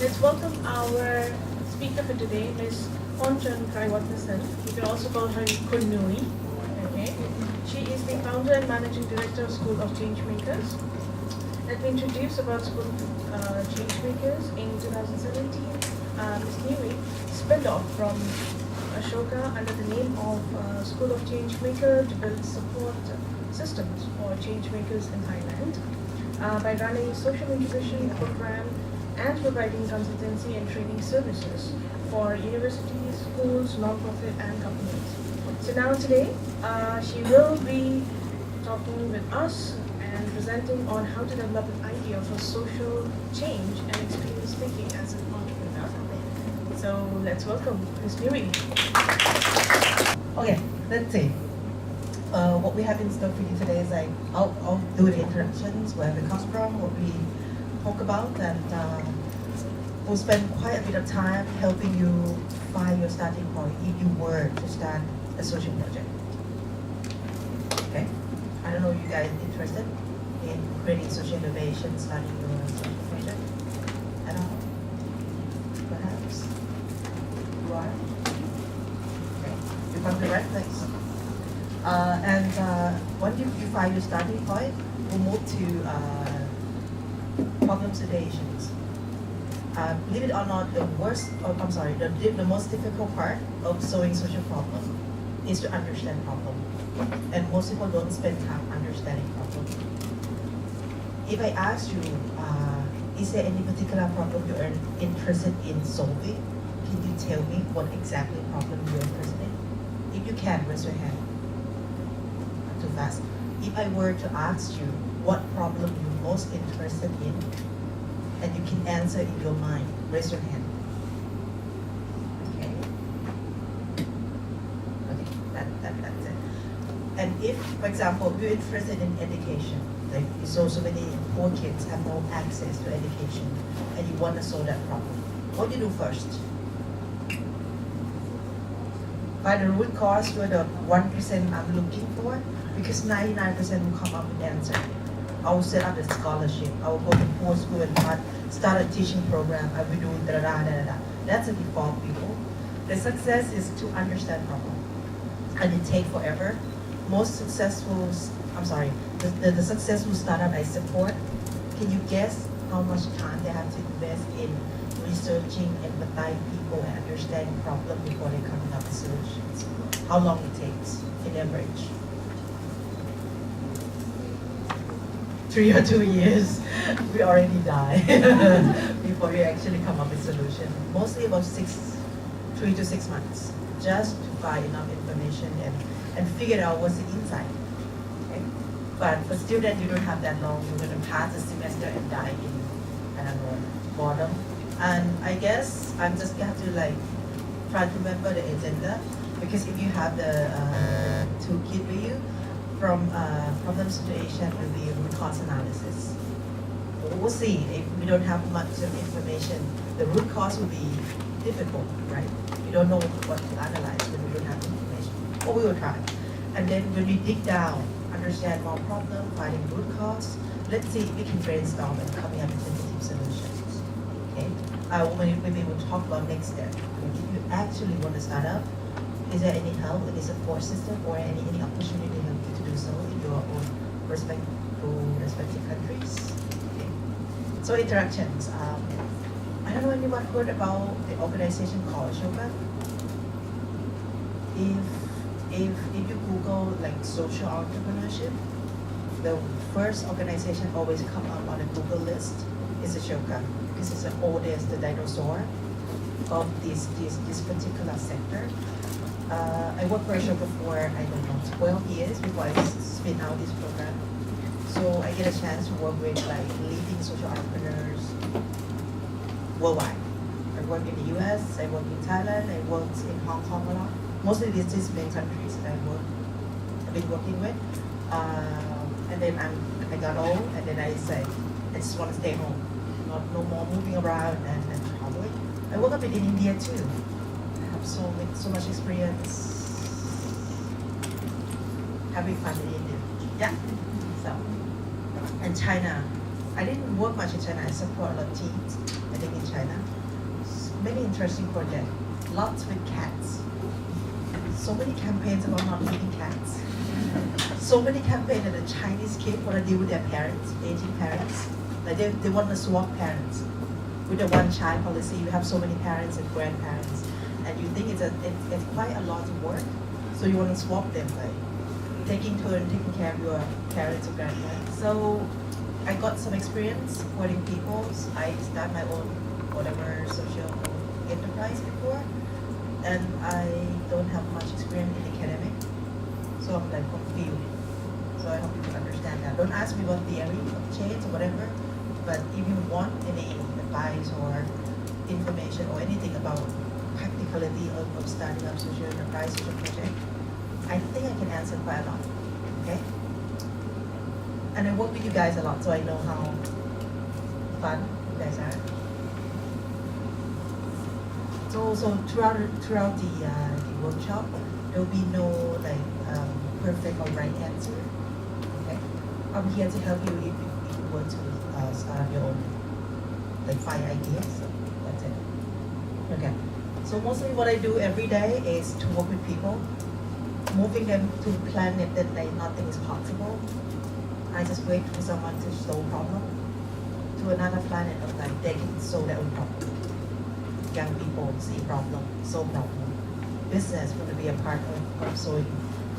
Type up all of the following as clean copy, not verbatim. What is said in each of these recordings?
Let's welcome our speaker for today, Ms. Phonchan Kraiwatnutsor. You can also call her Kunui. Okay. She is the founder and managing director of School of Changemakers. Let me introduce about School of Changemakers. In 2017, Ms. Nui spun off from Ashoka under the name of School of Changemaker to build support systems for changemakers in Thailand by running social incubation program and providing consultancy and training services for universities, schools, non-profit and companies. So now today, she will be talking with us and presenting on how to develop an idea for social change and experience thinking as an entrepreneur. So let's welcome Ms. Nui. Okay, let's see. What we have in store for you today is I'll do the introductions, where we come from, what we talk about, and we'll spend quite a bit of time helping you find your starting point if you were to start a social project. Okay? I don't know if you guys are interested in creating social innovation, starting your social project at all? Perhaps? You are? Okay. You come to the right place. Once you find your starting point, we'll move to problem situations. Believe it or not, the most difficult part of solving social problem is to understand problem. And most people don't spend time understanding problem. If I ask you, is there any particular problem you are interested in solving? Can you tell me what exactly problem you're interested in? If you can, raise your hand. Not too fast. If I were to ask you what problem you're most interested in, and you can answer in your mind, raise your hand. Okay. Okay, that's it. And if, for example, you're interested in education, like so many poor kids have no access to education, and you want to solve that problem, what do you do first? Find the root cause for the 1% I'm looking for, because 99% will come up with the answer. I will set up a scholarship. I will go to poor school and start a teaching program. I will do da-da-da-da-da. That's a default people. The success is to understand problem. And it takes forever. Most successful, the successful startup I support, can you guess how much time they have to invest in researching, empathize people, and understanding problem before they come up with solutions? How long it takes in average? 3 or 2 years, we already die before we actually come up with solution. Mostly about 3 to 6 months, just to find enough information and figure out what's the insight. Okay? But for students, you don't have that long. You're going to pass the semester and die in, I don't know, boredom. And I guess I'm just going to try to remember the agenda, because if you have the toolkit with you, from problem situation will be root cause analysis. We'll see. If we don't have much information, the root cause will be difficult, right? We don't know what to analyze when we don't have information. But we will try. And then when we dig down, understand more problem, finding root cause, let's see if we can brainstorm and coming up with tentative solutions. Okay? Maybe we'll talk about next step. If you actually want to start up, is there any help, any support system, or any opportunity to help you to do so in your own respective countries? Okay. So interactions. I don't know if anyone heard about the organization called Ashoka. If you Google social entrepreneurship, the first organization always come up on the Google list is Ashoka, because it's the oldest, the dinosaur of this particular sector. I worked for Acho for, 12 years before I spin out this program. So I get a chance to work with leading social entrepreneurs worldwide. I work in the US, I work in Thailand, I worked in Hong Kong a lot. Mostly these main countries that I've been working with. And then I got old, and then I said, I just want to stay home. No more moving around and traveling. I work a bit in India too. So much experience having fun in India. Yeah. So, and China, I didn't work much in China. I support a lot of teams, I think, in China. Many interesting projects, lots with cats. So many campaigns about not eating cats. So many campaigns that the Chinese kids want to deal with their parents, aging parents. Like they want to swap parents. With the one-child policy, you have so many parents and grandparents, and you think it's quite a lot of work. So you want to swap them, like taking care of your parents or grandparents. So I got some experience supporting people. I started my own whatever social enterprise before, and I don't have much experience in academic, so I'm like confused. So I hope you can understand that. Don't ask me what theory of change or whatever, but if you want any advice or information or anything about practicality of starting up social enterprise, social project, I think I can answer quite a lot. Okay? And I work with you guys a lot, so I know how fun you guys are. So throughout the workshop, there will be no perfect or right answer. Okay, I'm here to help you if you want to start up your own, like 5 ideas. So that's it. Okay. So mostly what I do every day is to work with people, moving them to a planet that nothing is possible. I just wait for someone to solve problem to another planet of they can solve their own problem. Young people see problem, solve problem. Business want to be a part of solving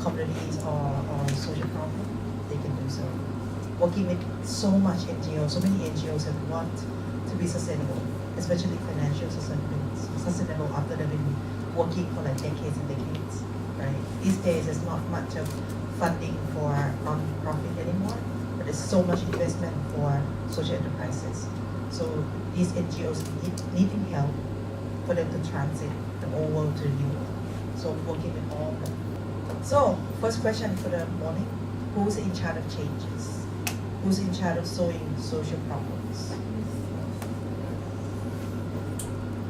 communities or social problem, they can do so. Working with so much NGOs, so many NGOs that want to be sustainable, especially financial sustainable after they've been working for decades and decades, right? These days there's not much of funding for non-profit anymore, but there's so much investment for social enterprises. So these NGOs needing help for them to transit the old world to the new world. So working with all of them. So first question for the morning, who's in charge of changes? Who's in charge of solving social problems?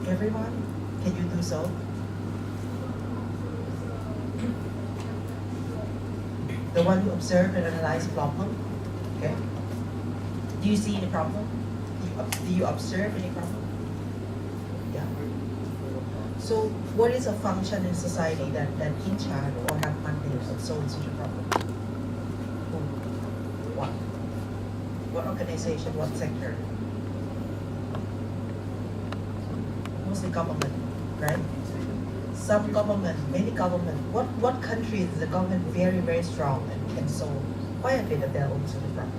Everyone? Can you do so? The one who observe and analyze problem? Okay. Do you see any problem? Do you observe any problem? Yeah. So what is a function in society that in charge or have mandate of solving social problem? Who? What? What organization? What sector? Mostly government, right? Some government, many government. What country is the government very, very strong and can solve quite a bit of their own social problem?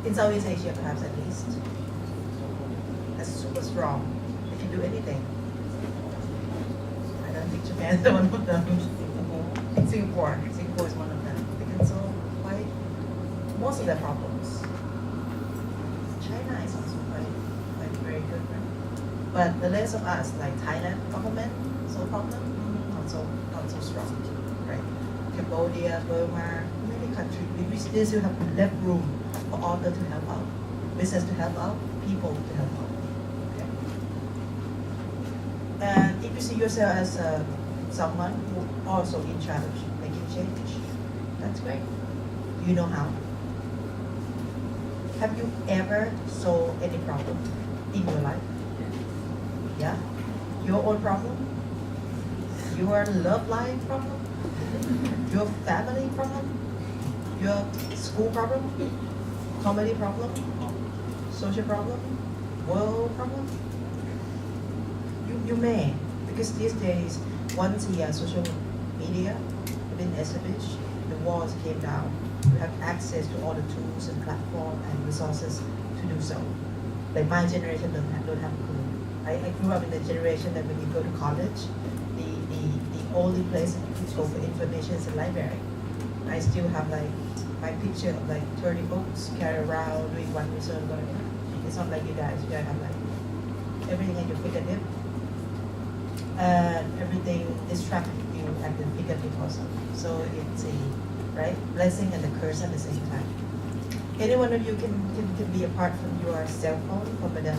In Southeast Asia, perhaps at least. That's super strong. They can do anything. I don't think Japan is one of them. Singapore is one of them. They can solve quite most of their problems. China is also quite very good, right? But the rest of us, like Thailand government, solve problem, not so strong, right? Cambodia, Burma, many countries, we still have left room for order to help out, business to help out, people to help out. Okay. And if you see yourself as someone who also in charge of making change, that's great. You know how. Have you ever solved any problem in your life? Yeah? Your own problem? Your love life problem? Your family problem? Your school problem? Comedy problem? Social problem? World problem? You may, because these days, once the social media have been established, the walls came down. You have access to all the tools and platforms and resources to do so. Like my generation don't have a clue. I grew up in the generation that when you go to college, the only place that you could go for information is the library. I still have my picture of 30 books carried around doing one research, whatever. It's not like you guys have everything at your fingertip. Everything distracts you at the fingertip also. So it's a blessing and a curse at the same time. Any one of you can be apart from your cell phone for more than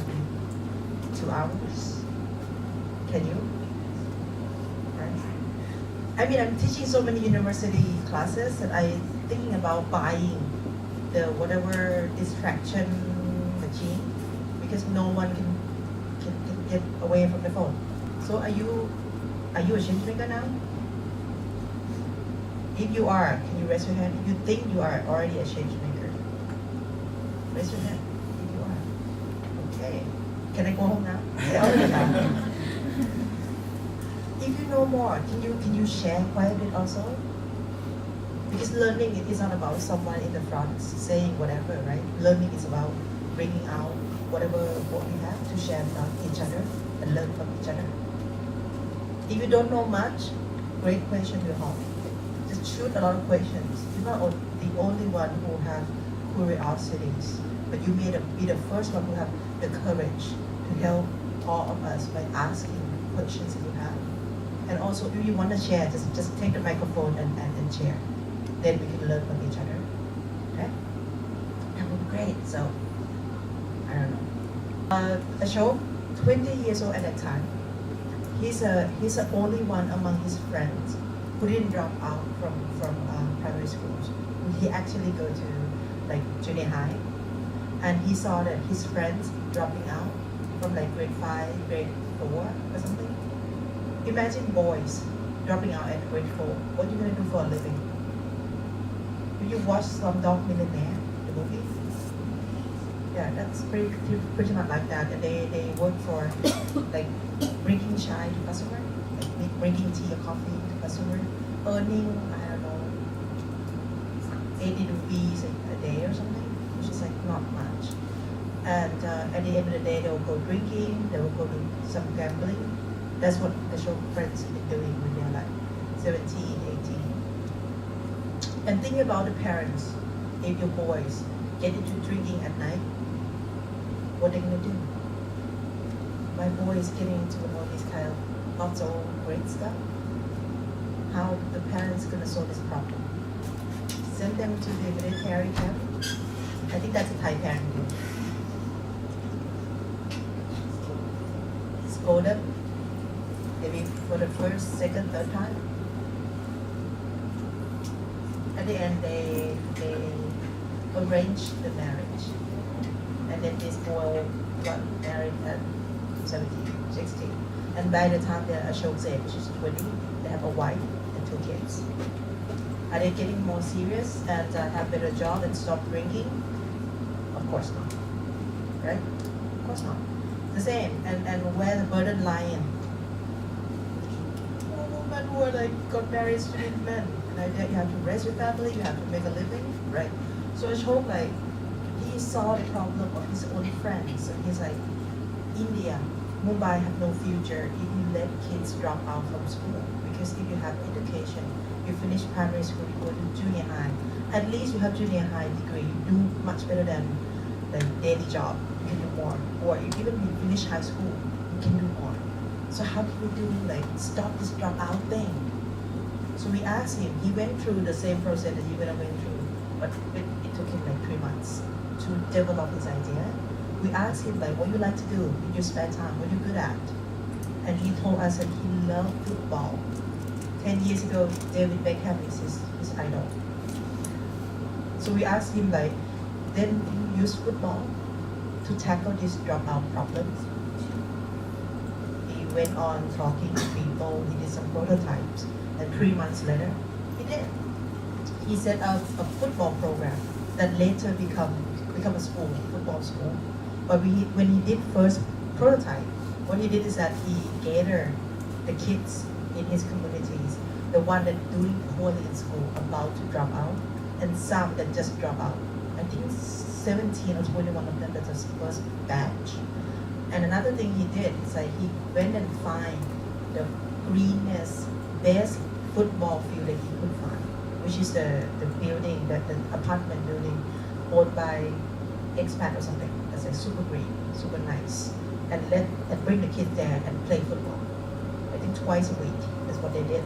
2 hours? Can you? Right? I mean, I'm teaching so many university classes that I'm thinking about buying the whatever distraction machine, because no one can get away from the phone. So are you a change maker now? If you are, can you raise your hand? If you think you are already a change maker, raise your hand. If you are, okay. Can I go home now? If you know more, can you share quite a bit also? Because learning it is not about someone in the front saying whatever, right? Learning is about bringing out whatever what we have to share with each other and learn from each other. If you don't know much, great question will help. Just shoot a lot of questions. You're not the only one who have curiosities, but you may be the first one who have the courage to help all of us by asking questions that you have. And also, if you want to share, just take the microphone and share. Then we can learn from each other. Okay? That would be great. So, I don't know. Acho, 20 years old at that time. He's the only one among his friends who didn't drop out from primary schools. He actually go to like junior high, and he saw that his friends dropping out from like grade 5, grade 4 or something. Imagine boys dropping out at grade 4. What are you gonna do for a living? Do you watch Slumdog Millionaire, the movie? Yeah, that's pretty much like that. And they work for like bringing chai to customer, like bringing tea or coffee to customer, earning, I don't know, 80 rupees a day or something, which is like not much. And at the end of the day, they will go drinking, they will go do some gambling. That's what the show friends have been doing when they're like 17, 18. And think about the parents. If your boys get into drinking at night, what are they gonna do? My boy is getting into all these kind of not so great stuff. How the parents gonna solve this problem? Send them to the military camp? I think that's a Thai parenting. Scold them, maybe for the first, second, third time. At the end, they arrange the marriage. And then this boy got married at 17, 16. And by the time they're Ashok's age, which is 20, they have a wife and 2 kids. Are they getting more serious and have better job and stop drinking? Of course not. Right? Of course not. The same. And where the burden lie in? Women who are like got married student men. Like that you have to raise your family, you have to make a living, right? So Ashok like he saw the problem of his own friends, and he's like, India, Mumbai have no future if you let kids drop out from school. Because if you have education, you finish primary school, you go to junior high. At least you have junior high degree, you do much better than the daily job. You can do more. Or if even you finish high school, you can do more. So how can we do like stop this dropout thing? So we asked him. He went through the same process that you went through, but it took him like 3 months to develop his idea. We asked him like, what you like to do in your spare time? What are you good at? And he told us that he loved football. 10 years ago, David Beckham is his idol. So we asked him like, then you use football to tackle these dropout problems. He went on talking to people. He did some prototypes. And 3 months later, he did. He set up a football program that later become a school, football school. But when he did first prototype, what he did is that he gathered the kids in his communities, the one that doing poorly in school, about to drop out, and some that just drop out. I think 17 or 21 of them that was first batch. And another thing he did is like he went and find the greenest, best football field that he could find, which is the building, the apartment building owned by expat or something. That's like super green, super nice. And bring the kids there and play football. I think twice a week. That's what they did.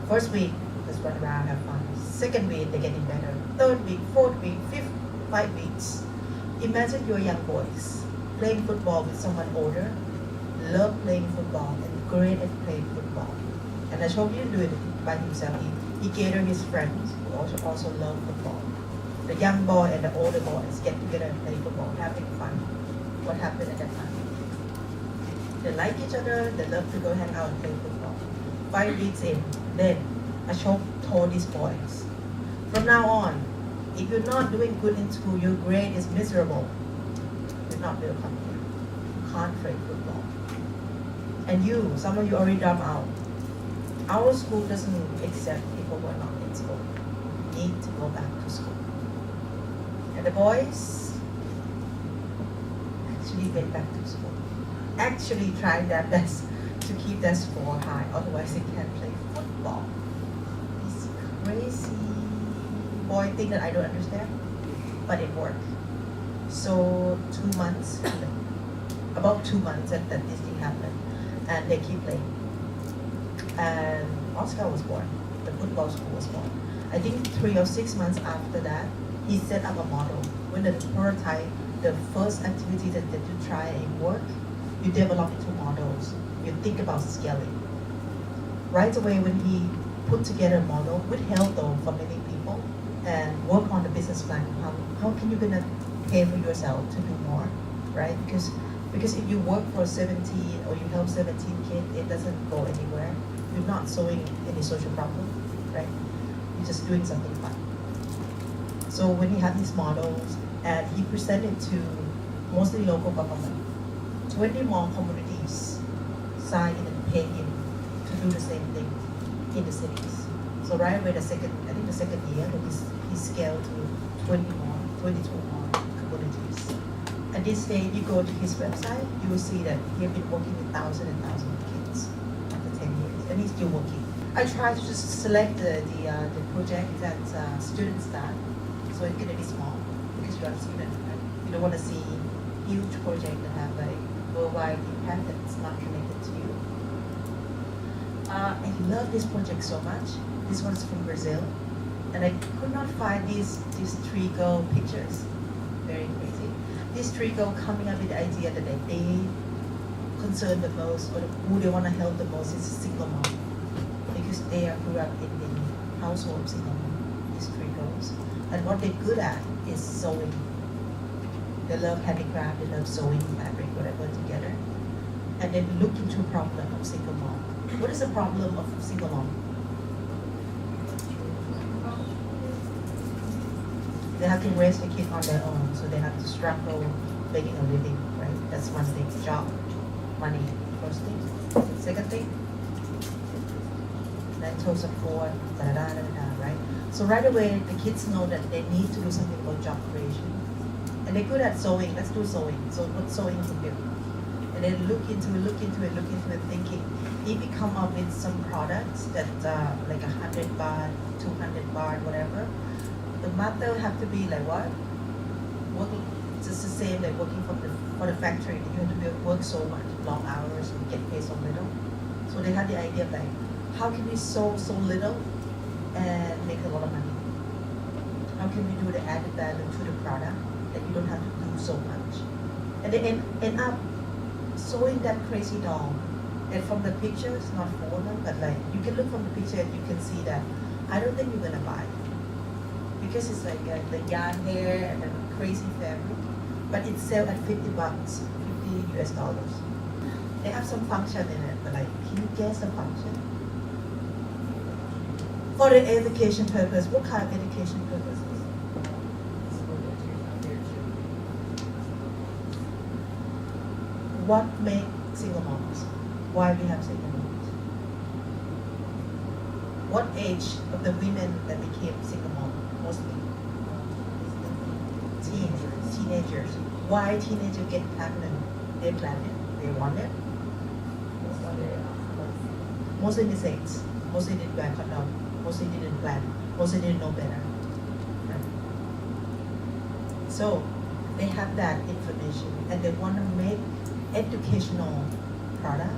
First week, just run around, have fun. Second week, they're getting better. Third week, fourth week, fifth, 5 weeks. Imagine your young boys playing football with someone older, love playing football, and great at playing football. And Acho didn't do it by himself. He gathered his friends who also love football. The young boy and the older boys get together and play football, having fun. What happened at that time? They like each other, they love to go hang out and play football. 5 weeks in, then Acho told these boys, from now on, if you're not doing good in school, your grade is miserable. You're not welcome here. You can't play football. And you, some of you already dropped out. Our school doesn't accept people who are not in school. You need to go back to school. And the boys actually went back to school. Actually tried their best to keep their score high, otherwise they can't play football. This crazy boy thing that I don't understand, but it worked. So 2 months, about 2 months that this thing happened, and they keep playing. And Oscar was born, the football school was born. I think 3 or 6 months after that, he set up a model. When the prototype, the first activity that you try and work, you develop into models. You think about scaling. Right away when he put together a model, with help though from many people, and work on the business plan, how can you gonna pay for yourself to do more, right? Because if you work for 17 or you help 17 kids, it doesn't go anywhere. You're not solving any social problem, right? You're just doing something fun. So when he had these models and he presented to mostly local government, 20 more communities signed in and paid him to do the same thing in the cities. So right away, I think the second year, he scaled to 22 more communities. At this stage, you go to his website, you will see that he has been working with thousands and thousands of kids after 10 years, and he's still working. I try to just select the project that students start, so it's going to be small, because you are a student, right? You don't want to see huge project that have a worldwide impact that's not connected to you. I love this project so much. This one's from Brazil, and I could not find these 3 girl pictures. Very crazy. These 3 girls coming up with the idea that they concern the most, or who they want to help the most is a single mom, because they grew up in the household of single mom. These 3 girls, and what they're good at is sewing. They love handicraft, they love sewing fabric, whatever together, and they look into a problem of single mom. What is the problem of single mom? They have to raise the kid on their own, so they have to struggle making a living, right? That's one thing. Job, money, first thing. Second thing, mental support, right? So right away, the kids know that they need to do something about job creation. And they're good at sewing. Let's do sewing. So what sewing can do? And then look into it, thinking, if we come up with some products that like 100 baht, 200 baht, whatever, the matter have to be like what? Working just the same like working for the factory. You have to work so much, long hours, and get paid so little. So they had the idea of like, how can we sew so little and make a lot of money? How can we do the added value to the product that you don't have to do so much? And they end up sewing that crazy doll. And from the pictures, not for them, but like you can look from the picture and you can see that I don't think you're gonna buy it. Because it's like the yarn hair and the crazy fabric, but it's sold at 50 bucks, 50 US dollars. They have some function in it, but like, can you guess the function? For the education purpose, what kind of education purposes? What makes single moms? Why we have single moms? What age of the women that became single moms? Mostly teenagers. Why teenagers get pregnant? They plan it. They want it. Mostly in the States. Mostly didn't wear condom. Mostly didn't plan. Mostly didn't know better. Right? So they have that information and they want to make educational product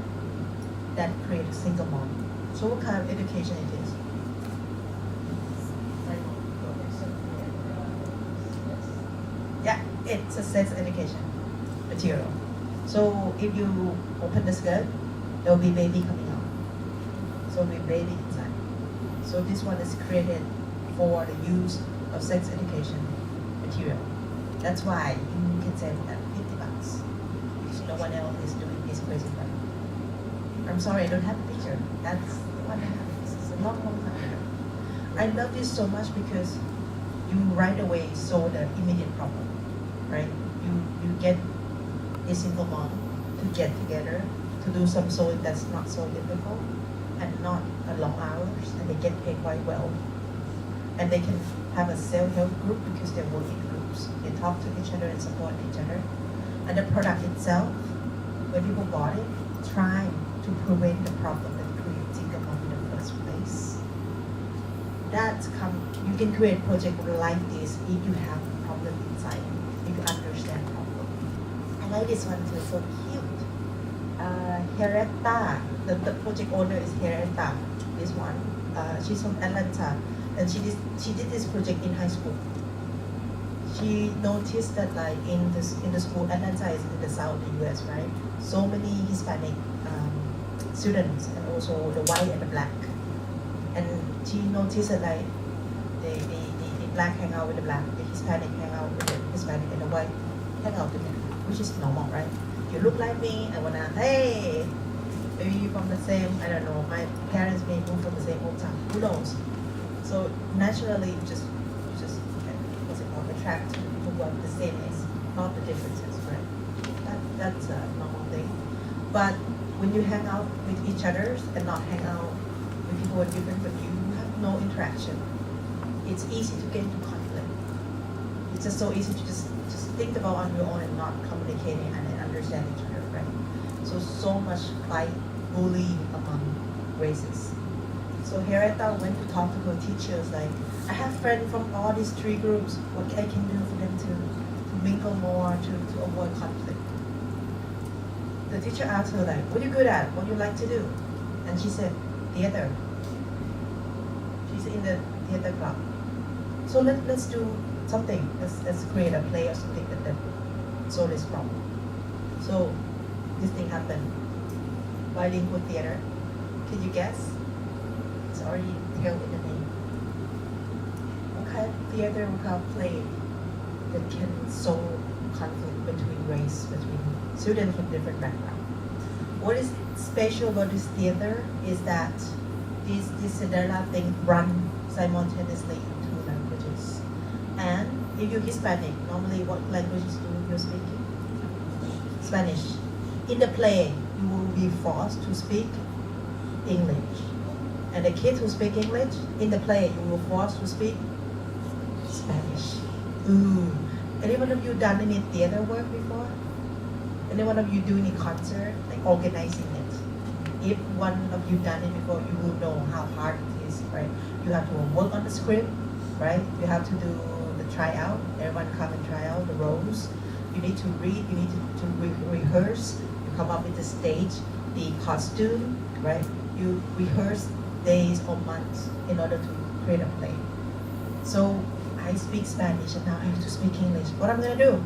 that create a single mom. So what kind of education it is? Yeah, it's a sex education material. So if you open the skirt, there will be baby coming out. So there will be baby inside. So this one is created for the use of sex education material. That's why you can save that $50 because no one else is doing this crazy thing. I'm sorry, I don't have a picture. That's what I have. This is a long time ago. I love this so much because you right away solve the immediate problem, right? You get a single mom to get together to do some sewing that's not so difficult and not a long hours, and they get paid quite well. And they can have a self-help group because they work in groups. They talk to each other and support each other. And the product itself, when people bought it, trying to prevent the problem that creates single mom in the first place. You can create a project like this if you have a problem inside, if you understand problem. I like this one too, so cute. Heretta, the project owner is Heretta, this one. She's from Atlanta, and she did this project in high school. She noticed that like in the school, Atlanta is in the south of the US, right? So many Hispanic students, and also the white and the black. And she noticed that like the black hang out with the black, the Hispanic hang out with the Hispanic, and the white hang out together, which is normal, right? You look like me, I wanna, hey, maybe you from the same, I don't know, my parents may move from the same hometown, who knows? So naturally, you just what's it called, attract people who are the same as, not the differences, right? That's a normal thing. But when you hang out with each other and not hang out with people who are different from you, you have no interaction. It's easy to get into conflict. It's just so easy to just think about on your own and not communicating and understand each other, right? So much fight, bullying among races. So Heretta went to talk to her teachers like, I have friends from all these 3 groups, what I can do for them to mingle more, to avoid conflict. The teacher asked her like, what are you good at? What do you like to do? And she said, theater. She's in the theater club. So let's do something. Let's create a play or something that solve this problem. So this thing happened. Bilingual theater. Can you guess? It's already held in the name. What kind of theater, what kind of play that can solve conflict between race, between students from different backgrounds? What is special about this theater is that this Cinderella thing run simultaneously in 2 languages. And if you're Hispanic, normally what languages do you speak? Spanish. In the play, you will be forced to speak English. And the kids who speak English, in the play, you will be forced to speak Spanish. Ooh. Any one of you done any theater work before? Any one of you doing a concert, like organizing it? If one of you done it before, you will know how hard it is, right? You have to work on the script, right? You have to do the tryout. Everyone come and try out the roles. You need to read, you need to rehearse. You come up with the stage, the costume, right? You rehearse days or months in order to create a play. So I speak Spanish and now I have to speak English. What am I gonna do?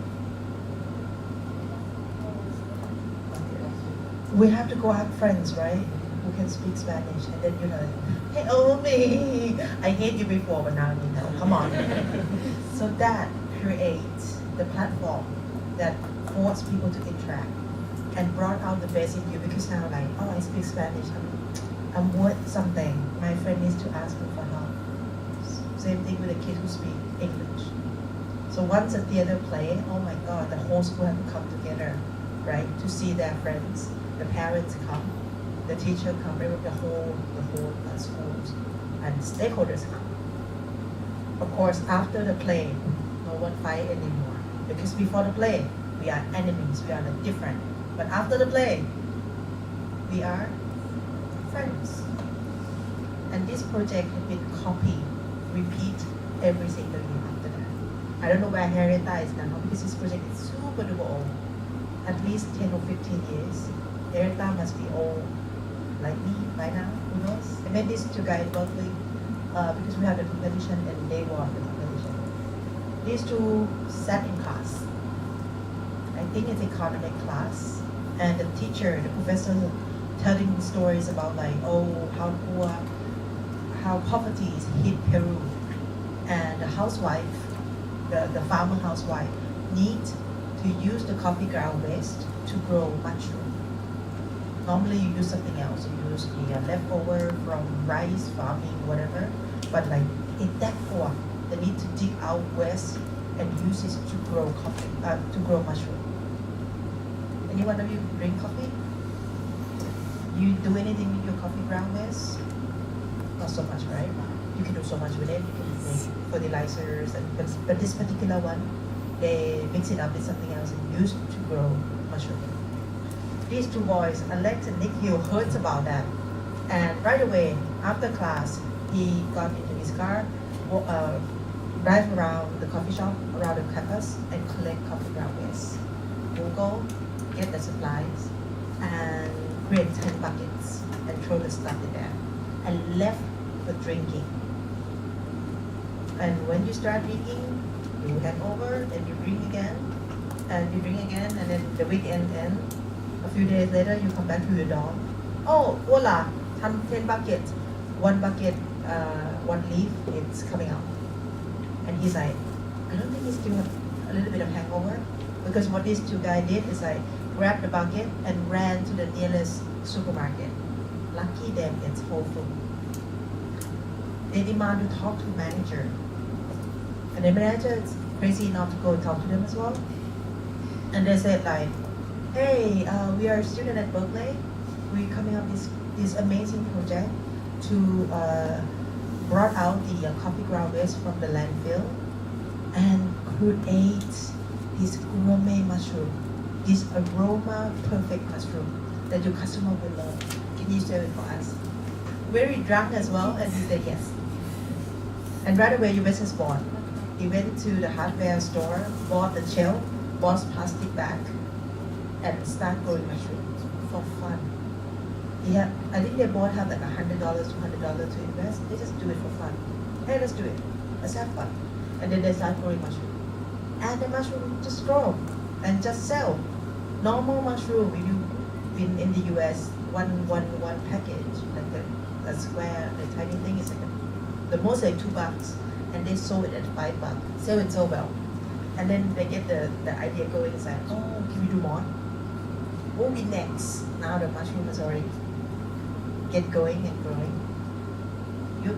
We have to go have friends, right? Who can speak Spanish, and then you're like, hey, oh me, I hate you before, but now you know. Come on. So that creates the platform that forced people to interact and brought out the best in you, because now like, oh, I speak Spanish, I'm worth something. My friend needs to ask me for help. Same thing with the kids who speak English. So once a theater play, oh my God, the whole school have to come together, right, to see their friends. The parents come, the teacher come, the whole schools, and stakeholders come. Of course, after the play, no one fight anymore, because before the play, we are enemies, we are different. But after the play, we are friends. And this project has been copied, repeat every single year after that. I don't know where Heretta is now, because this project is super duper old, at least 10 or 15 years. Heretta must be old like me by now, who knows? I met these 2 guys in Berkeley because we had a competition and they won the competition. These 2 sat in class. I think it's economic class, and the teacher, the professor, telling stories about like, oh, how poverty is hit Peru. And the housewife, the farmer housewife, need to use the coffee ground waste to grow mushroom. Normally you use something else. You use the leftover from rice, farming, whatever. But like in that form, they need to dig out waste and use it to grow coffee, to grow mushroom. Any one of you drink coffee? You do anything with your coffee ground waste? Not so much, right? You can do so much with it. You can make fertilizers, but this particular one, they mix it up with something else and use it to grow mushroom. These two boys, Alex and Nikhil, heard about that, and right away after class, he got into his car, drive around the coffee shop, around the campus, and collect coffee ground waste. Google, get the supplies, and create 10 buckets and throw the stuff in there, and left for drinking. And when you start drinking, you hand over, and you drink again, and you drink again, and then the weekend ends. A few days later, you come back to your dorm. Oh, voila, 10 buckets. One bucket, one leaf, it's coming out. And he's like, I don't think he still have a little bit of hangover. Because what these two guys did is like, grabbed the bucket and ran to the nearest supermarket. Lucky them, it's Whole Foods. They demand to talk to the manager. And the manager is crazy enough to go talk to them as well. And they said like, hey, we are a student at Berkeley. We're coming up this amazing project to brought out the coffee ground waste from the landfill and create this gourmet mushroom, this aroma perfect mushroom that your customer will love. Can you sell it for us? Very drunk as well, and he said yes. And right away, your business born. He went to the hardware store, bought the shell, bought plastic bag, and start growing mushrooms for fun. I think they both have like $100, $200 to invest. They just do it for fun. Hey, let's do it. Let's have fun. And then they start growing mushroom. And the mushroom just grow and just sell. Normal mushroom, if you've been in the US, one package, like a square, a tiny thing is like the most like $2. And they sold it at $5. Sell it so well. And then they get the idea going. It's like, oh, can we do more? What will be next? Now the mushroom is already get going and growing.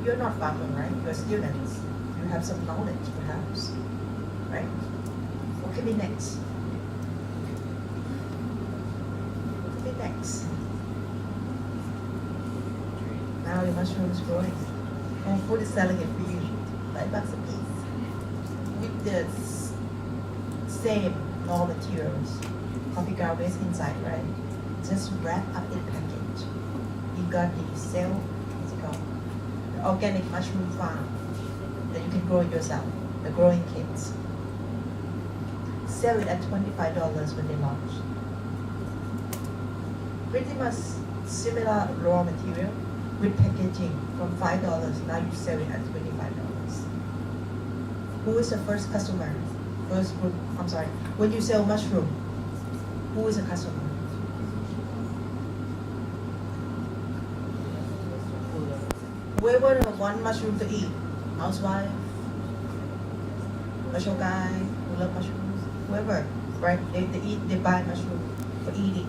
You're not farmer, right? You're students. You have some knowledge, perhaps, right? What can be next? What could be next? Now the mushroom is growing. Whole Foods is selling it for you, $5 a piece, with the same raw materials, coffee ground waste inside, right? Just wrap up in package. You got the cell, what's it called? The organic mushroom farm that you can grow yourself, the growing kits. Sell it at $25 when they launch. Pretty much similar raw material with packaging from $5. Now you sell it at $25. Who is the first customer? First group, I'm sorry. When you sell mushroom, who is a customer? Whoever want mushroom to eat, housewife, mushroom guy who love mushrooms, whoever, right? They buy mushroom for eating.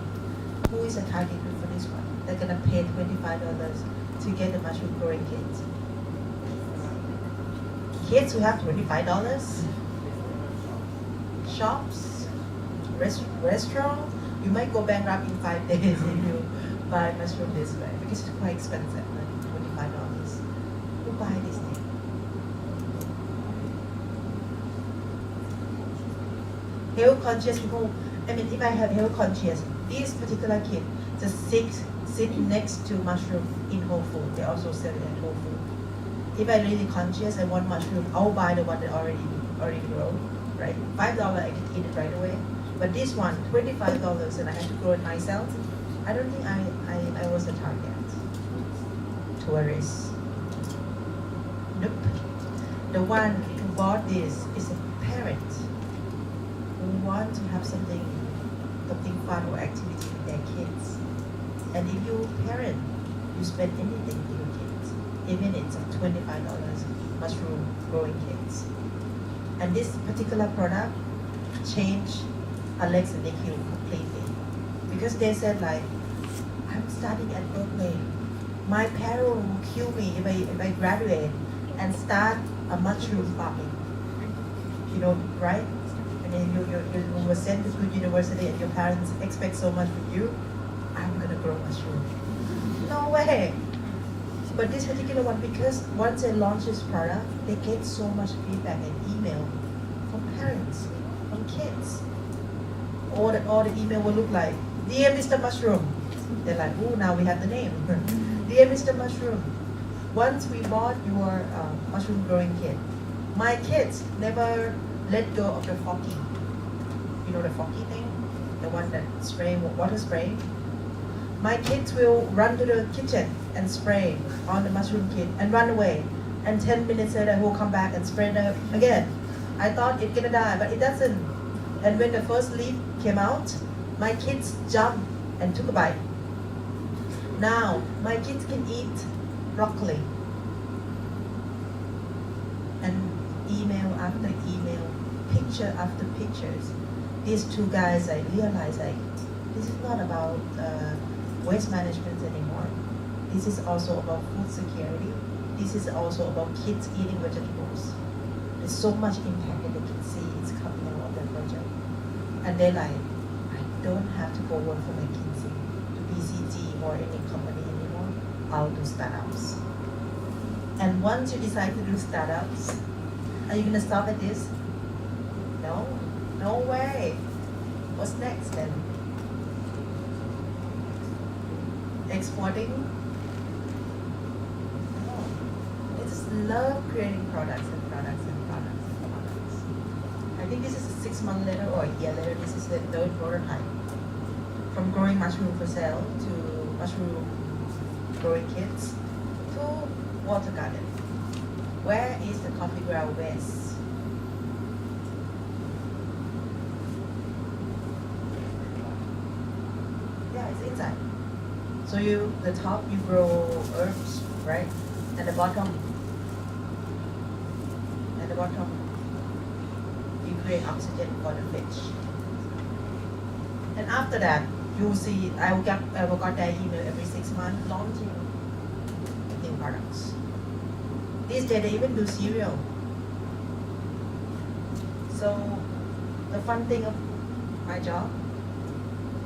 Who is a target group for this one? They're gonna pay $25 to get the mushroom growing kids. Kids who have $25, shops, restaurant, you might go bankrupt in 5 days if you buy mushroom this way because it's quite expensive, like $25. Who buy this thing? Health conscious people. I mean, if I have health conscious, this particular kid just sit next to mushroom in Whole Foods. They also sell it at Whole Foods. If I really conscious, I want mushroom, I'll buy the one that already grown, right? $5 I can eat it right away. But this one, $25, and I have to grow it myself. I don't think I was a target. Tourist. Nope. The one who bought this is a parent who want to have something fun or activity with their kids. And if you parent, you spend anything with your kids, even it's $25, mushroom growing kits. And this particular product changed Alex and Nikhil completely. Because they said like, I'm studying at Berkeley. My parents will kill me if I graduate and start a mushroom farming. You know, right? I mean, you were sent to good university and your parents expect so much from you. I'm gonna grow mushroom. No way. But this particular one, because once they launch this product, they get so much feedback and email from parents, from kids. All the email will look like, Dear Mr. Mushroom. They're like, oh, now we have the name. Dear Mr. Mushroom, once we bought your mushroom growing kit, my kids never let go of the Focky. You know the Focky thing? The one that spray, water spray? My kids will run to the kitchen and spray on the mushroom kit and run away. And 10 minutes later, he'll come back and spray them again. I thought it's gonna die, but it doesn't. And when the first leaf came out, my kids jumped and took a bite. Now, my kids can eat broccoli. And email after email, picture after pictures. These two guys, I realized like, this is not about waste management anymore. This is also about food security. This is also about kids eating vegetables. There's so much impact that they can see it's coming out of their project. And they're like, I don't have to go work for McKinsey, to BCG or any company anymore. I'll do startups. And once you decide to do startups, are you gonna stop at this? No, no way. What's next then? Exporting? No. I just love creating products and products and products and products. I think this is 6 months later or a year later, this is the third prototype. From growing mushroom for sale to mushroom growing kits to water garden. Where is the coffee ground waste? Yeah, it's inside. So the top you grow herbs, right? And the bottom, you create oxygen for the fish. And after that, you'll see I will get their email every 6 months launching new products. These days they even do cereal. So the fun thing of my job,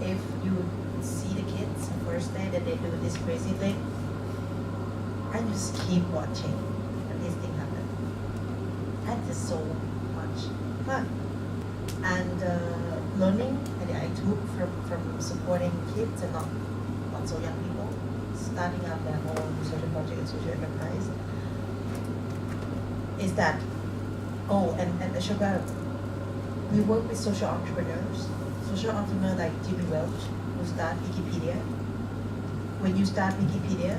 if you see the kids the first day that they do this crazy thing, I just keep watching and this thing happen. And it's so much fun. And learning that I took from supporting kids and not so young people, starting up their own social project and social enterprise, is that, and Ashoka, we work with social entrepreneurs like Jimmy Welch, who start Wikipedia. When you start Wikipedia,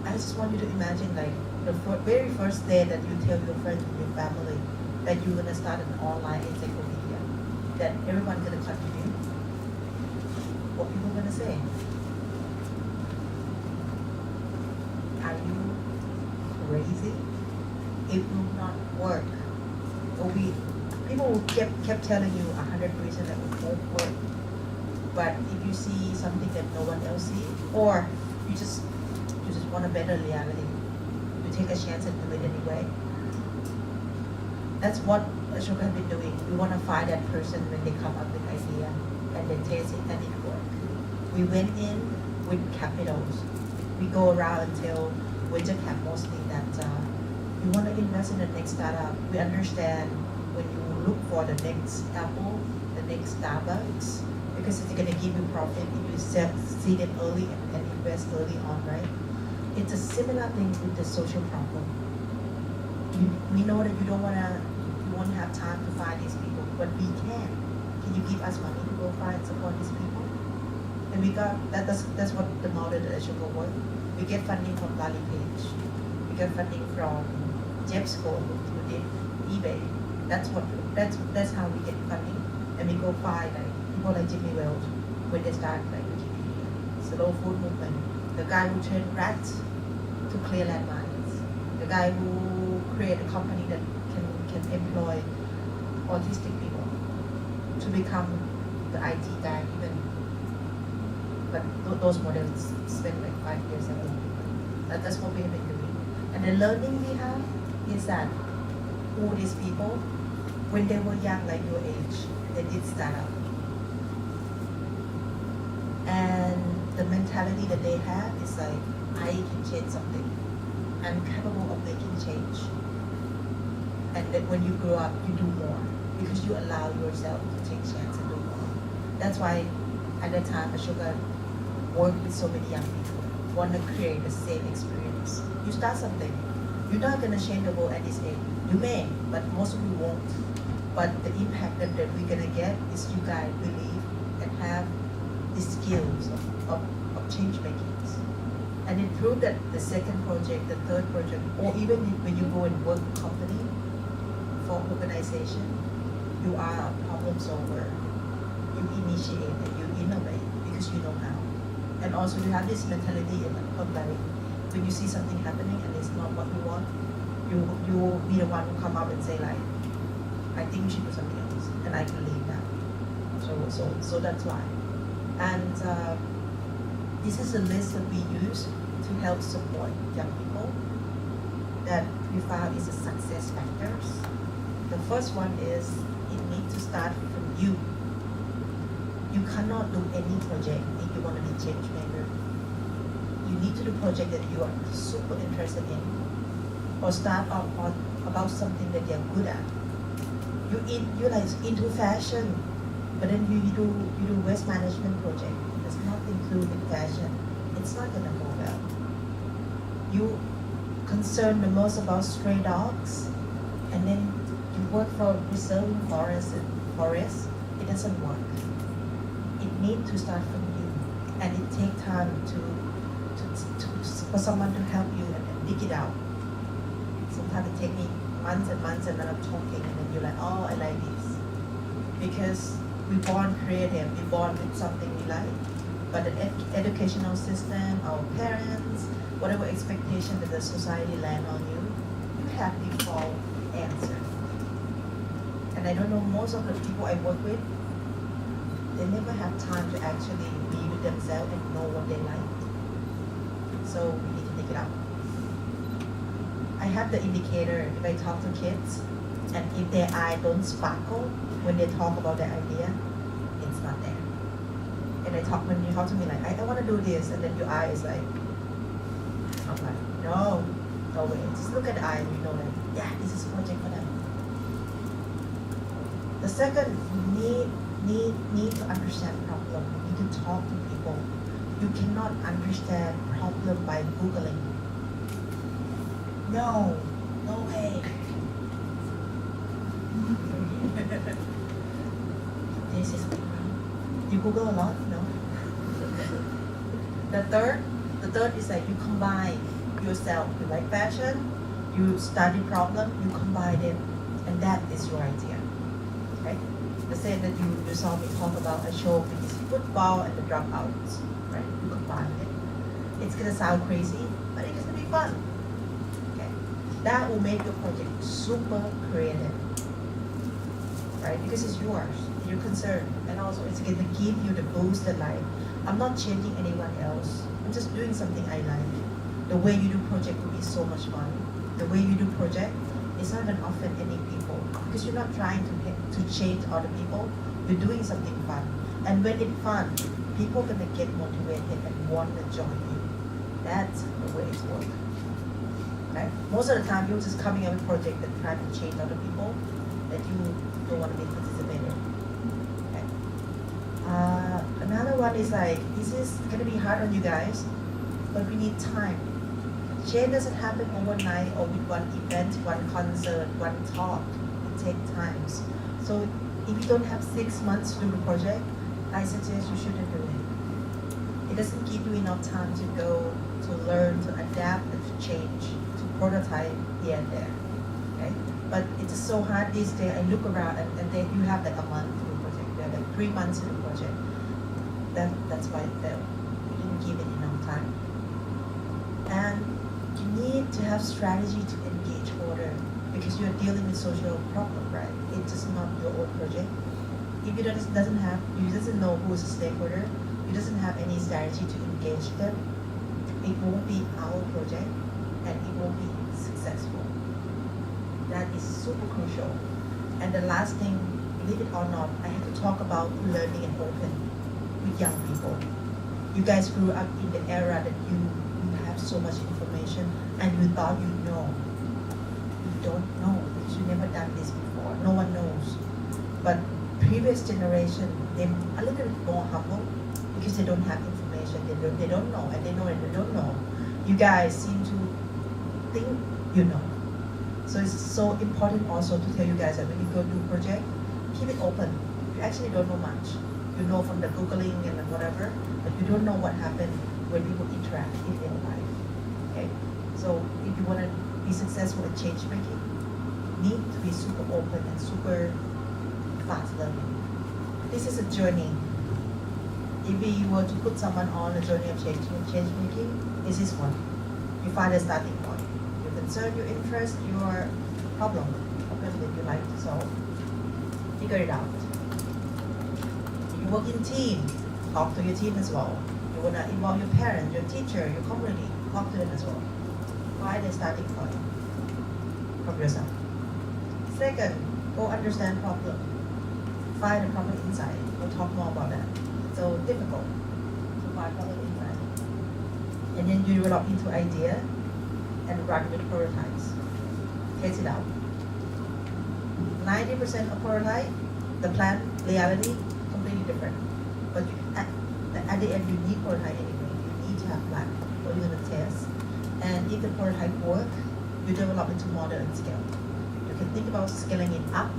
I just want you to imagine like the very first day that you tell your friends and your family that you're gonna start an online encyclopedia, that everyone's gonna contribute. What people gonna say? Are you crazy? It will not work. People kept telling you 100 reasons that it won't work. But if you see something that no one else sees, or you just want a better reality, you take a chance and do it anyway. That's what Ashoka has been doing. We want to find that person when they come up with idea and then taste it and it works. We went in with capitals. We go around and tell venture cap mostly that you want to invest in the next startup. We understand when you look for the next Apple, the next Starbucks, because it's going to give you profit if you see them early and invest early on, right? It's a similar thing with the social problem. We know that you won't have time to find these people, but we can. Can you give us money to go find support these people? And we got that's what the model that Acho work. We get funding from Lally Page. We get funding from Jeff School who did eBay. That's how we get funding. And we go find like people like Jimmy Welch when they start like Wikipedia, slow food movement, the guy who trained rats to clear landmines. guy who created a company that can employ autistic people to become the IT guy even. But those models spent like 5 years ago. That's what we have been doing. And the learning we have is that who these people, when they were young, like your age, they did startup. And the mentality that they have is like, I can change something. I'm capable of making change. And that when you grow up, you do more because you allow yourself to take chance and do more. That's why at that time, Ashoka worked with so many young people, want to create the same experience. You start something. You're not going to change the world at this age. You may, but most of you won't. But the impact that we're going to get is you guys believe and have the skills of change making. And it proved that the second project, the third project, or even when you go and work with company for organization, you are a problem solver. You initiate and you innovate because you know how. And also you have this mentality of like, when you see something happening and it's not what you want, you will be the one who come up and say like, I think we should do something else, and I can leave now. So that's why. And this is a list that we use to help support young people that we found is a success factors. The first one is it needs to start from you. You cannot do any project if you want to be change maker. You need to do project that you are super interested in, or start off on about something that you're good at. You're like into fashion, but then you do waste management project. Does not include in fashion. It's not gonna go well. You concern the most about stray dogs, and then you work for preserving forests. It doesn't work. It needs to start from you, and it takes time for someone to help you and dig it out. Sometimes it takes me months and months, and then I'm talking, and then you're like, oh, I like this, because we're born creative. We're born with something we like. But the educational system, our parents, whatever expectation that the society land on you, you have default answer. And I don't know, most of the people I work with, they never have time to actually be with themselves and know what they like. So we need to take it out. I have the indicator if I talk to kids, and if their eye don't sparkle when they talk about their idea, it's not there. And when you talk to me like, I want to do this, and then your eye is like, I'm like, no way. Just look at the eye and you know like, yeah, this is a project for them. The second, you need to understand problem. You need to talk to people. You cannot understand problem by Googling. No way. This is you Google a lot? No. The third is like you combine yourself. You like fashion, you study problem, you combine it, and that is your idea. Okay? Let's say that you saw me talk about Acho with his football and the dropouts, right? You combine it. It's gonna sound crazy, but it's gonna be fun. Okay? That will make your project super creative. Right? Because it's yours, you're concerned, and also it's going to give you the boost that like, I'm not changing anyone else, I'm just doing something I like. The way you do project will be so much fun. The way you do project is not going to offend any people, because you're not trying to change other people, you're doing something fun. And when it's fun, people are going to get motivated and want to join you. That's the way it works. Okay? Most of the time, you're just coming up with a project that try to change other people that you don't want to be participating. Okay. Another one is like, this is gonna be hard on you guys, but we need time. Change doesn't happen overnight or with one event, one concert, one talk. It takes times. So if you don't have 6 months to do the project, I suggest you shouldn't do it. It doesn't give you enough time to go, to learn, to adapt, and to change, to prototype here and there. Okay? But it's so hard these days. I look around and then you have like a month to do a project. You have like 3 months to do a project. That's why it failed. You didn't give it enough time. And you need to have strategy to engage order because you're dealing with social problem, right? It's just not your own project. If you doesn't know who is a stakeholder, you doesn't have any strategy to engage them, it won't be our project and it won't be successful. That is super crucial. And the last thing, believe it or not, I have to talk about learning and open with young people. You guys grew up in the era that you have so much information and you thought you know. You don't know because you never done this before. No one knows. But previous generation, they're a little bit more humble because they don't have information. They don't know, and they know and they don't know. You guys seem to think you know. So it's so important also to tell you guys that when you go do a project, keep it open. You actually don't know much. You know from the Googling and whatever, but you don't know what happened when people interact in real life. Okay? So if you want to be successful at change making, need to be super open and super fast learning. This is a journey. If we were to put someone on a journey of change making, this is one. You find a starting point. Your concern, your interest, your problem that you like to solve. Figure it out. You work in team, talk to your team as well. You want to involve your parents, your teacher, your community, talk to them as well. Find a starting point from yourself. Second, go understand problem. Find a problem insight. We'll talk more about that. It's so difficult to find problem insight. And then you develop into idea and run with prototypes. Test it out. 90% of prototype, the plan, reality, completely different. But at the end, you need prototype anyway. You need to have plan what you're going to test. And if the prototype work, you develop into model and scale. You can think about scaling it up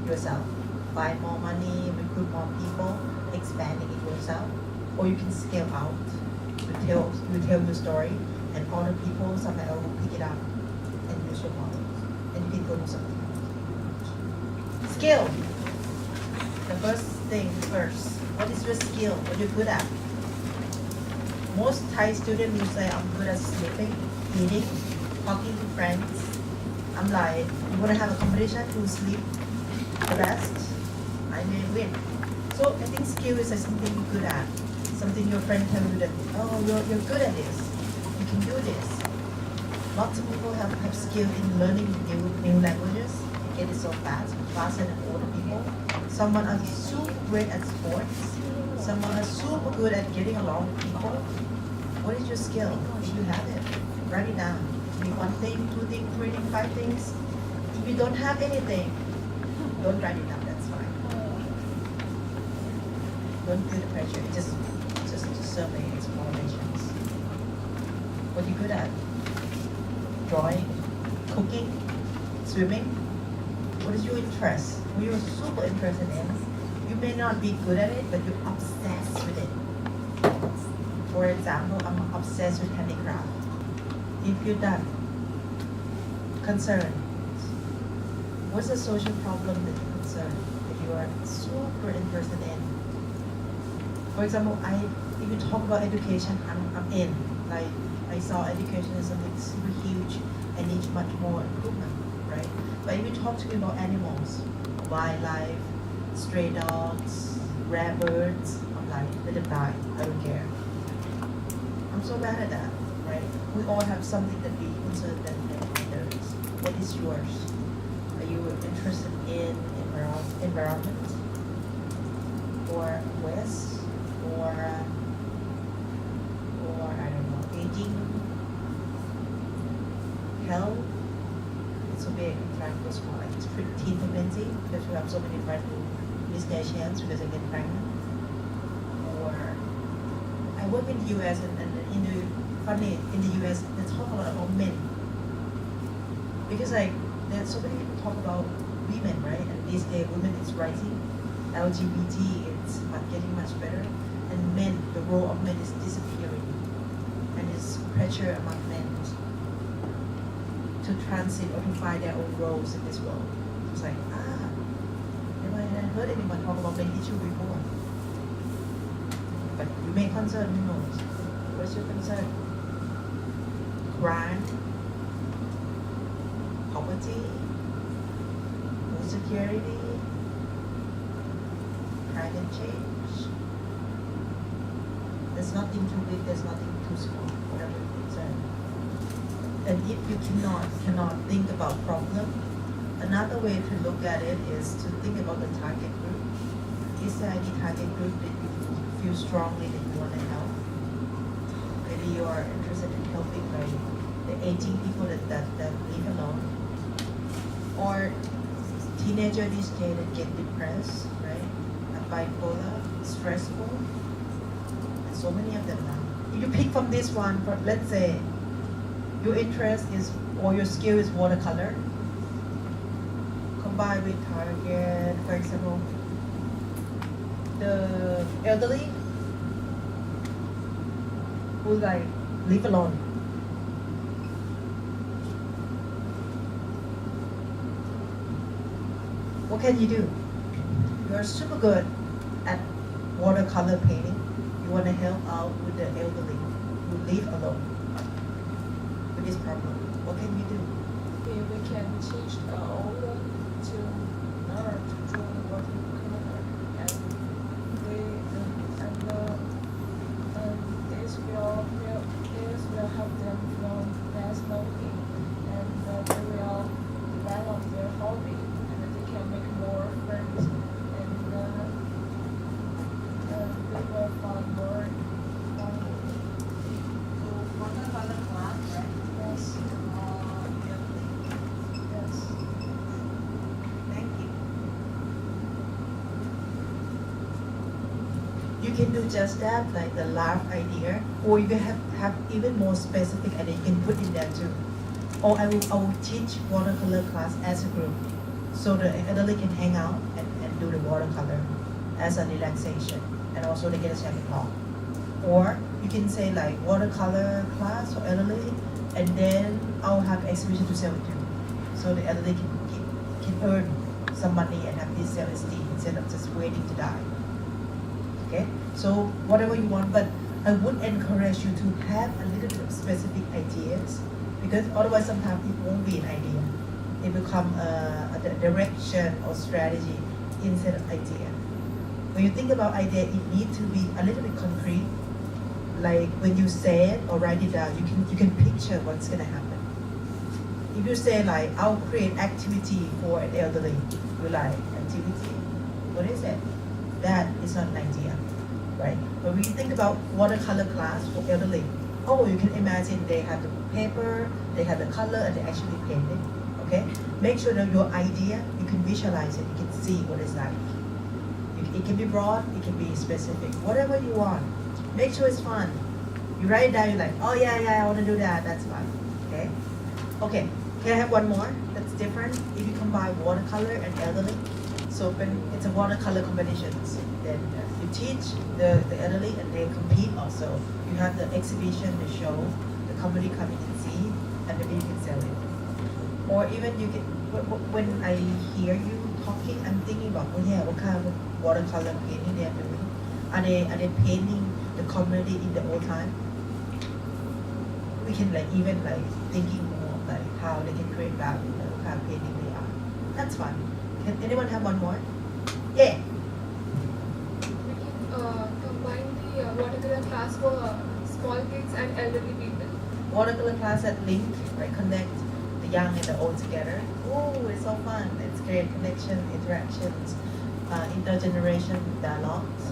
yourself. Buy more money, recruit more people, expanding it yourself. Or you can scale out. You tell your story, and other people, somewhere else will pick it up and use your model. And you can go do something else. Skill. The first thing first. What is your skill? What you're good at? Most Thai students will say, I'm good at sleeping, eating, talking to friends. I'm like, you want to have a competition to sleep the best? I may win. So I think skill is something you're good at. Something your friend tell you that, oh, you're good at this. You can do this. Lots of people have skill in learning new languages. They get it so fast, faster than older people. Someone are super great at sports. Someone are super good at getting along with people. What is your skill? If you have it, write it down. Maybe 1 thing, 2 things, 3 things, 5 things. If you don't have anything, don't write it down. That's fine. Don't feel the pressure. Just survey explorations. What are you good at? Drawing, cooking, swimming. What is your interest? What you're super interested in? You may not be good at it, but you're obsessed with it. For example, I'm obsessed with handicraft. If you're done, concerned, what's the social problem that you're concerned, that you are super interested in? For example, if you talk about education, I'm in. Like, I saw education as something super huge and needs much more improvement, right? But if you talk to me about animals, wildlife, stray dogs, rare birds, I'm like, let them die, I don't care. I'm so bad at that, right? We all have something that we concerned than others. What is yours? Are you interested in environment? Or waste? Or I don't know, aging? Health? It's so big, I'm trying to go small. Like it's teen pregnancy, because we have so many friends who miss their chance because they get pregnant. Or I work in the US and in the US they talk a lot about men. Because like there's so many people talk about women, right? And these days women is rising. LGBT it's getting much better. And men, the role of men is disappearing. And there's pressure among men to transit or to find their own roles in this world. It's like, never heard anyone talk about men issue before. But you may concern, who knows? What's your concern? Crime, poverty, food security, climate change. There's nothing too big, there's nothing too small, whatever you're concerned. And if you cannot think about problem, another way to look at it is to think about the target group. Is there any target group that you feel strongly that you want to help? Maybe you are interested in helping like the 18 people that live alone, or teenager these days that get depressed, right? And bipolar, stressful. And so many of them now. If you pick from this one, let's say your interest is or your skill is watercolor, combined with target, for example, the elderly who like live alone. What can you do? You are super good at watercolor painting. You want to help out with the elderly who live alone with this problem. What can you do? We can teach the older to learn to draw watercolor, and this will help them from less lonely, and they will develop their hobby, and they can make more friends, and they will find more fun. So watercolor class, right? Yes, Elderly. yes. Thank you. You can do just that, like the large idea, or you can have even more specific idea you can put in there too. Or I will teach watercolor class as a group, so the elderly can hang out and do the watercolor as a relaxation, and also they get a chance to talk. Or you can say like watercolor class for elderly, and then I'll have exhibition to sell it to, so the elderly can earn some money and have this self-esteem instead of just waiting to die. Okay, so whatever you want, but I would encourage you to have a little bit of specific ideas, because otherwise sometimes it won't be an idea. It become a direction or strategy instead of idea. When you think about idea, it needs to be a little bit concrete. Like when you say it or write it down, you can picture what's gonna happen. If you say like, I'll create activity for an elderly, you like activity, what is it? That is not an idea, right? But when you think about watercolor class for elderly, oh, you can imagine they have the paper, they have the color, and they actually paint it, okay? Make sure that your idea, you can visualize it, you can see what it's like. It can be broad, it can be specific, whatever you want. Make sure it's fun. You write it down, you're like, oh yeah, I want to do that, that's fun, okay? Okay, can I have one more that's different? If you combine watercolor and elderly, so when it's a watercolor competitions, then you teach the elderly and they compete also. You have the exhibition, the show, the company come in and see, and maybe you can sell it. Or even you can, when I hear you talking, I'm thinking about, oh yeah, what kind of watercolor painting they are doing? Are they painting the community in the old time? We can like even like thinking more like how they can create value, what kind of painting they are. That's fun. Can anyone have one more? Yeah. We can combine the watercolor class for small kids and elderly people. Watercolor class at link, right? Connect the young and the old together. Oh, it's so fun. It's great connection, interactions, intergeneration dialogues.